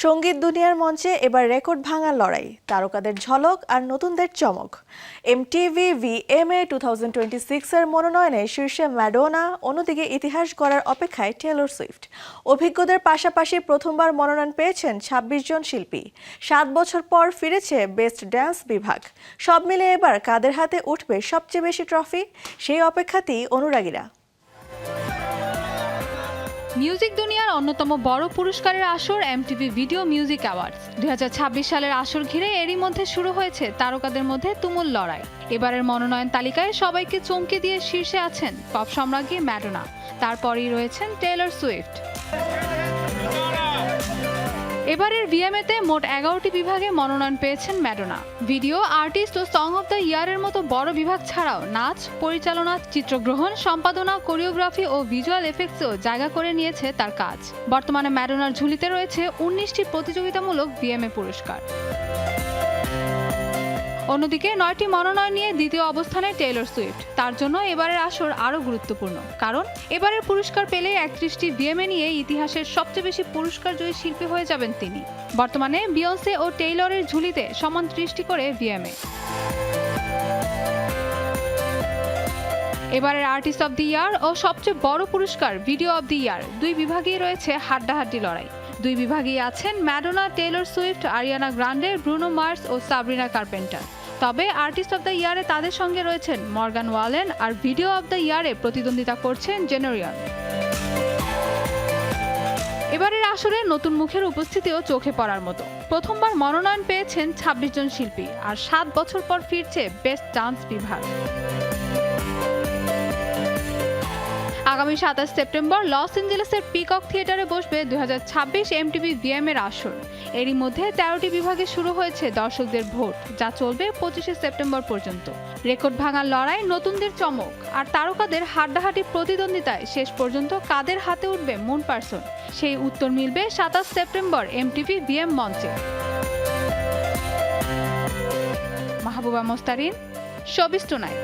সঙ্গীত দুনিয়ার মঞ্চে এবার রেকর্ড ভাঙার লড়াই, তারকাদের ঝলক আর নতুনদের চমক। এমটিভি ভিএমএ 2026-এর মনোনয়নে শীর্ষে ম্যাডোনা, অন্যদিকে ইতিহাস গড়ার অপেক্ষায় টেলর সুইফট। অভিজ্ঞদের পাশাপাশি প্রথমবার মনোনয়ন পেয়েছেন ২৬ জন শিল্পী। ৭ বছর পর ফিরেছে বেস্ট ড্যান্স বিভাগ। সব মিলে এবার কাদের হাতে উঠবে সবচেয়ে বেশি ট্রফি, সেই অপেক্ষাতেই অনুরাগীরা। মিউজিক দুনিয়ার অন্যতম বড় পুরস্কারের আসর এমটিভি ভিডিও মিউজিক অ্যাওয়ার্ডস ২০২৬ সালের আসর ঘিরে এরই মধ্যে শুরু হয়েছে তারকাদের মধ্যে তুমুল লড়াই। এবারের মনোনয়ন তালিকায় সবাইকে চমকে দিয়ে শীর্ষে আছেন পপ সম্রাজ্ঞী ম্যাডোনা, তারপরেই রয়েছেন টেলর সুইফট। এবারের ভিএমএতে মোট ১১টি বিভাগে মনোনয়ন পেয়েছেন ম্যাডোনা। ভিডিও আর্টিস্ট ও সং অব দ্য ইয়ারের মতো বড় বিভাগ ছাড়াও নাচ, পরিচালনা, চিত্রগ্রহণ, সম্পাদনা, কোরিওগ্রাফি ও ভিজুয়াল এফেক্টসেও জায়গা করে নিয়েছে তার কাজ। বর্তমানে ম্যাডোনার ঝুলিতে রয়েছে ১৯টি প্রতিযোগিতামূলক ভিএমএ পুরস্কার। অন্যদিকে ৯টি মনোনয়ন নিয়ে দ্বিতীয় অবস্থানে টেলর সুইফট। তার জন্য এবারের আসর আরও গুরুত্বপূর্ণ, কারণ এবারের পুরস্কার পেলে ৩১টি ভিএমএ নিয়ে ইতিহাসের সবচেয়ে বেশি পুরস্কার জয়ী শিল্পী হয়ে যাবেন তিনি। বর্তমানে বিয়ন্সে ও টেইলরের ঝুলিতে সমান ৩০টি করে ভিএমএ। এবারের আর্টিস্ট অব দি ইয়ার ও সবচেয়ে বড় পুরস্কার ভিডিও অব দি ইয়ার, দুই বিভাগেই রয়েছে হাড্ডাহাড্ডি লড়াই। দুই বিভাগেই আছেন Madonna, Taylor Swift, Ariana Grande, Bruno Mars ও সাবরিনা কার্পেন্টার। তবে আর্টিস্ট অব দ্য ইয়ারে তাদের সঙ্গে রয়েছেন মর্গান ওয়ালেন, আর ভিডিও অব দ্য ইয়ারে প্রতিদ্বন্দ্বিতা করছেন জেনেরিয়ান। এবারের আসরে নতুন মুখের উপস্থিতিও চোখে পড়ার মতো। প্রথমবার মনোনয়ন পেয়েছেন ২৬ জন শিল্পী, আর ৭ বছর পর ফিরছে বেস্ট ডান্স বিভাগ। আগামী ২৭ সেপ্টেম্বর লস এঞ্জেলেসের পিকক থিয়েটারে বসবে ২০২৬ এমটিভি ভিএমএর আসর। এরই মধ্যে ১৩টি বিভাগে শুরু হয়েছে দর্শকদের ভোট, যা চলবে ২৫ সেপ্টেম্বর পর্যন্ত। রেকর্ড ভাঙার লড়াই, নতুনদের চমক আর তারকাদের হাড্ডাহাড্ডি প্রতিদ্বন্দ্বিতায় শেষ পর্যন্ত কাদের হাতে উঠবে মুন পারসন, সেই উত্তর মিলবে ২৭ সেপ্টেম্বর এমটিভি ভিএম মঞ্চে। Mahbuba Mostarin, showbiz tonight.